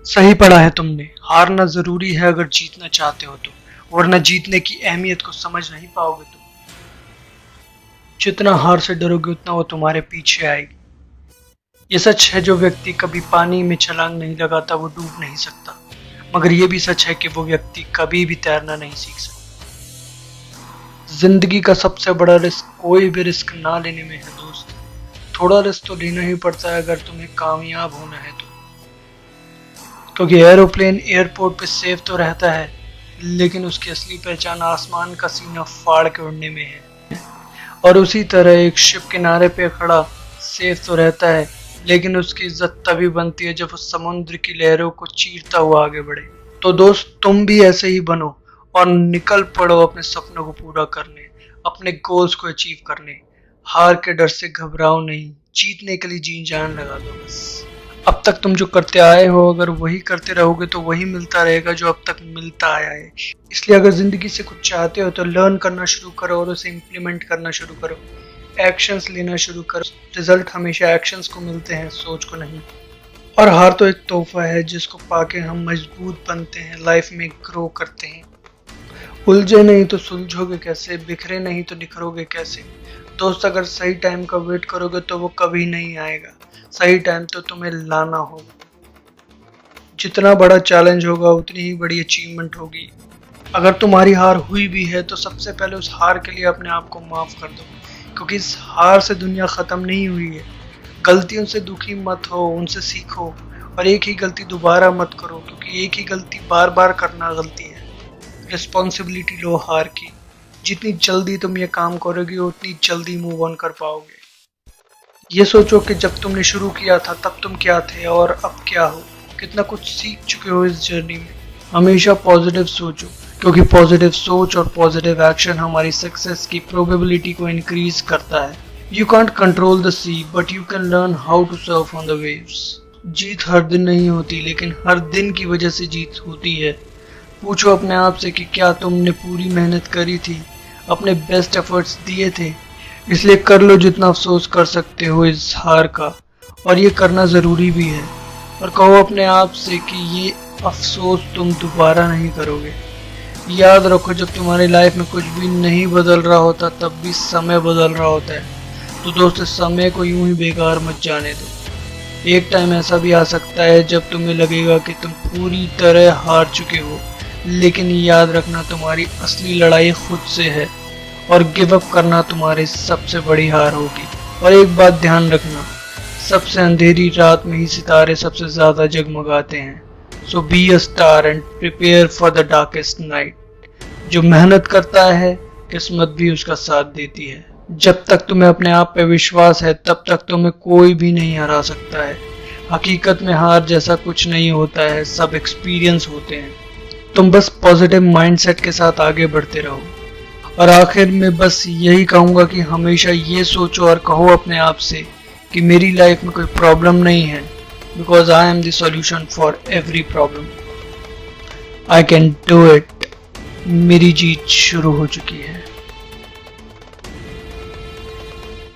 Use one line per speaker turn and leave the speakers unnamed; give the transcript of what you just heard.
सही पढ़ा है तुमने, हारना जरूरी है अगर जीतना चाहते हो तो, वरना जीतने की अहमियत को समझ नहीं पाओगे तुम। जितना हार से डरोगे उतना वो तुम्हारे पीछे आएगी। ये सच है, जो व्यक्ति कभी पानी में छलांग नहीं लगाता वो डूब नहीं सकता, मगर ये भी सच है कि वो व्यक्ति कभी भी तैरना नहीं सीख सकता। जिंदगी का सबसे बड़ा रिस्क कोई भी रिस्क ना लेने में है दोस्त। थोड़ा रिस्क तो लेना ही पड़ता है अगर तुम्हें कामयाब होना है तो, क्योंकि एरोप्लेन एयरपोर्ट पे सेफ तो रहता है, लेकिन उसकी असली पहचान आसमान का सीना फाड़ के उड़ने में है। और उसी तरह एक शिप किनारे पे खड़ा सेफ तो रहता है, लेकिन उसकी इज्जत तभी बनती है जब वो समुद्र की लहरों को चीरता हुआ आगे बढ़े। तो दोस्त, तुम भी ऐसे ही बनो और निकल पड़ो अपने सपनों को पूरा करने, अपने गोल्स को अचीव करने। हार के डर से घबराओ नहीं, जीतने के लिए जी जान लगा दो बस। अब तक तुम जो करते आए हो, अगर वही करते रहोगे तो वही मिलता रहेगा जो अब तक मिलता आया है। इसलिए अगर जिंदगी से कुछ चाहते हो तो लर्न करना शुरू करो और उसे इम्प्लीमेंट करना शुरू करो, एक्शंस लेना शुरू करो। रिजल्ट हमेशा एक्शंस को मिलते हैं, सोच को नहीं। और हार तो एक तोहफा है जिसको पाके हम मजबूत बनते हैं, लाइफ में ग्रो करते हैं। उलझे नहीं तो सुलझोगे कैसे, बिखरे नहीं तो निखरोगे कैसे। दोस्त, अगर सही टाइम का वेट करोगे तो वो कभी नहीं आएगा, सही टाइम तो तुम्हें लाना होगा। जितना बड़ा चैलेंज होगा उतनी ही बड़ी अचीवमेंट होगी। अगर तुम्हारी हार हुई भी है तो सबसे पहले उस हार के लिए अपने आप को माफ कर दो, क्योंकि इस हार से दुनिया खत्म नहीं हुई है। गलतियों से दुखी मत हो, उनसे सीखो और एक ही गलती दोबारा मत करो, क्योंकि एक ही गलती बार बार करना गलती है। रिस्पॉन्सिबिलिटी लो हार की। जितनी जल्दी तुम ये काम करोगे उतनी जल्दी मूव ऑन कर पाओगे। ये सोचो कि जब तुमने शुरू किया था तब तुम क्या थे और अब क्या हो, कितना कुछ सीख चुके हो इस जर्नी में। हमेशा पॉजिटिव सोचो, क्योंकि पॉजिटिव सोच और पॉजिटिव एक्शन हमारी सक्सेस की प्रोबेबिलिटी को इंक्रीज करता है। You can't control the sea but you can learn how to surf on the waves. जीत हर दिन नहीं होती, लेकिन हर दिन की वजह से जीत होती है। पूछो अपने आप से कि क्या तुमने पूरी मेहनत करी थी, अपने बेस्ट एफर्ट्स दिए थे। इसलिए कर लो जितना अफसोस कर सकते हो इस हार का, और ये करना ज़रूरी भी है। और कहो अपने आप से कि ये अफसोस तुम दोबारा नहीं करोगे। याद रखो, जब तुम्हारी लाइफ में कुछ भी नहीं बदल रहा होता तब भी समय बदल रहा होता है। तो दोस्त, समय को यूं ही बेकार मत जाने दो। एक टाइम ऐसा भी आ सकता है जब तुम्हें लगेगा कि तुम पूरी तरह हार चुके हो, लेकिन याद रखना तुम्हारी असली लड़ाई खुद से है और गिव अप करना तुम्हारी सबसे बड़ी हार होगी। और एक बात ध्यान रखना, सबसे अंधेरी रात में ही सितारे सबसे ज्यादा जगमगाते हैं। So be a star and prepare for the darkest night. जो मेहनत करता है किस्मत भी उसका साथ देती है। जब तक तुम्हें अपने आप पे विश्वास है तब तक तुम्हें कोई भी नहीं हरा सकता है। हकीकत में हार जैसा कुछ नहीं होता है, सब एक्सपीरियंस होते हैं। तुम बस पॉजिटिव माइंडसेट के साथ आगे बढ़ते रहो। और आखिर में बस यही कहूँगा कि हमेशा ये सोचो और कहो अपने आप से कि मेरी लाइफ में कोई प्रॉब्लम नहीं है, because I am the solution for every problem. I can do it. मेरी जीत शुरू हो चुकी है।